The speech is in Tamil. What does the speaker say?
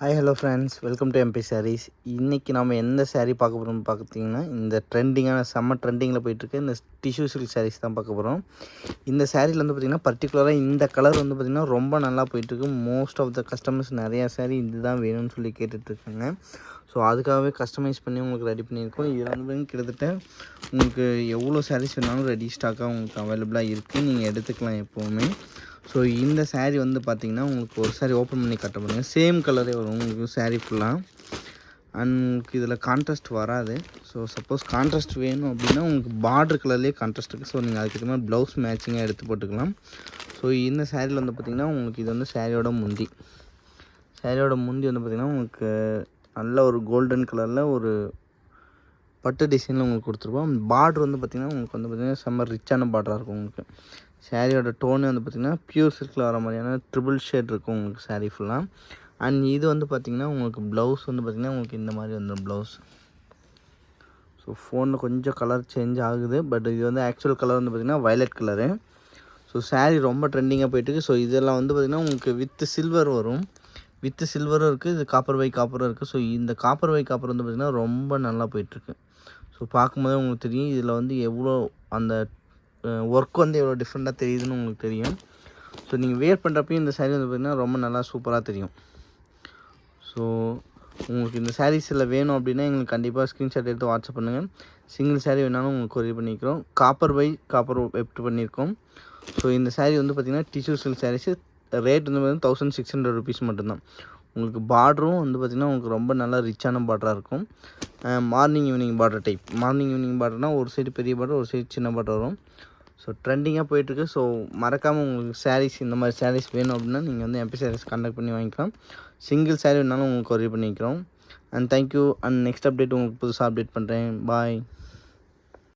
Hi hello friends, welcome to MP sarees. இன்றைக்கி நம்ம எந்த சாரீ பார்க்க போகிறோம்னு பார்த்தீங்கன்னா, இந்த செம்ம ட்ரெண்டிங்கில் போயிட்டுருக்கு இந்த டிஷ்யூ சில்க் சாரீஸ் தான் பார்க்க போகிறோம். இந்த சாரியில் வந்து பார்த்திங்கன்னா பர்டிகுலராக இந்த கலர் வந்து பார்த்திங்கன்னா ரொம்ப நல்லா போயிட்டுருக்கு. மோஸ்ட் ஆஃப் த கஸ்டமர்ஸ் நிறையா சாரீ இதுதான் வேணும்னு சொல்லி கேட்டுட்ருக்காங்க. ஸோ அதுக்காகவே கஸ்டமைஸ் பண்ணி உங்களுக்கு ரெடி பண்ணியிருக்கோம். இதில் வந்து கிட்டத்தட்ட உங்களுக்கு எவ்வளோ சாரீஸ் வேணாலும் ரெடி ஸ்டாக்காக உங்களுக்கு அவைலபிளாக இருக்குது, நீங்கள் எடுத்துக்கலாம் எப்போவுமே. ஸோ இந்த சாரீ வந்து பார்த்திங்கன்னா உங்களுக்கு ஒரு சாரீ ஓப்பன் பண்ணி காட்ட பாருங்கள். சேம் கலரே வரும் உங்களுக்கு சாரீ ஃபுல்லாக. அண்ட் உங்களுக்கு இதில் கான்ட்ராஸ்ட் வராது. ஸோ சப்போஸ் கான்ட்ராஸ்ட் வேணும் அப்படின்னா உங்களுக்கு பார்டர் கலர்லேயே கான்ட்ராஸ்ட் இருக்குது. ஸோ நீங்கள் அதுக்கேற்ற மாதிரி ப்ளவுஸ் மேட்சிங்காக எடுத்து போட்டுக்கலாம். ஸோ இந்த சாரியில் வந்து பார்த்திங்கன்னா உங்களுக்கு இது வந்து சாரியோட முந்தி வந்து பார்த்திங்கன்னா உங்களுக்கு நல்ல ஒரு கோல்டன் கலரில் ஒரு பட்டு டிசைனில் உங்களுக்கு கொடுத்துருப்போம். பார்டர் வந்து பார்த்திங்கன்னா உங்களுக்கு வந்து பார்த்திங்கன்னா செம்ம ரிச்சான பார்டராக இருக்கும். உங்களுக்கு சாரியோட டோனு வந்து பார்த்திங்கன்னா பியூர் சில்கில் வர மாதிரியான ட்ரிபிள் ஷேட் இருக்கும் உங்களுக்கு சாரீ ஃபுல்லாக. அண்ட் இது வந்து பார்த்திங்கன்னா உங்களுக்கு ப்ளவுஸ் வந்து பார்த்திங்கன்னா உங்களுக்கு இந்த மாதிரி வந்துடும் ப்ளவுஸ். ஸோ ஃபோனில் கொஞ்சம் கலர் சேஞ்ச் ஆகுது, பட் இது வந்து ஆக்சுவல் கலர் வந்து பார்த்திங்கன்னா வயலட் கலரு. ஸோ சாரீ ரொம்ப ட்ரெண்டிங்காக போயிட்டுருக்கு. ஸோ இதெல்லாம் வந்து பார்த்திங்கன்னா உங்களுக்கு வித்து சில்வர் வரும், வித்து சில்வரும் இருக்குது, இது காப்பர் பை காப்பரும் இருக்குது. ஸோ இந்த காப்பர் பை காப்பர் வந்து பார்த்திங்கன்னா ரொம்ப நல்லா போயிட்டுருக்கு. ஸோ பார்க்கும்போதே உங்களுக்கு தெரியும் இதில் வந்து எவ்வளோ அந்த ஒர்க் வந்து எவ்வளோ டிஃப்ரெண்ட்டாக தெரியுதுன்னு உங்களுக்கு தெரியும். ஸோ நீங்கள் வேர் பண்ணுறப்பையும் இந்த சாரீ வந்து பார்த்திங்கன்னா ரொம்ப நல்லா சூப்பராக தெரியும். ஸோ உங்களுக்கு இந்த சாரீஸில் வேணும் அப்படின்னா எங்களுக்கு கண்டிப்பாக ஸ்க்ரீன்ஷாட் எடுத்து வாட்ஸ்அப் பண்ணுங்கள். சிங்கிள் சாரீ வேணாலும் உங்களுக்கு கொரியர் பண்ணிக்கிறோம். காப்பர் பை காப்பர் வெப்ட் பண்ணியிருக்கோம். ஸோ இந்த சாரீ வந்து பார்த்திங்கன்னா டிஷ்யூ சில்க் சாரீஸு. ரேட் வந்து பார்த்திங்கன்னா 1600 rupees மட்டும்தான். உங்களுக்கு பார்டரும் வந்து பார்த்திங்கன்னா உங்களுக்கு ரொம்ப நல்லா ரிச்சான பார்டராக இருக்கும். Morning evening border type. Morning evening பார்டர்னால் ஒரு சைடு பெரிய பார்டர், ஒரு சைடு சின்ன பார்டர் வரும். ஸோ ட்ரெண்டிங்காக போயிட்டுருக்கு. ஸோ மறக்காமல் உங்களுக்கு சாரீஸ் இந்த மாதிரி சாரீஸ் வேணும் அப்படின்னா நீங்கள் வந்து எம்பி சாரீஸ் கான்டாக்ட் பண்ணி வாங்கிக்கலாம். சிங்கிள் சாரீ வேணாலும் உங்களுக்கு கொரியர் பண்ணிக்கிறோம். And thank you. And next update உங்களுக்கு புதுசாக அப்டேட் பண்ணுறேன். பாய்.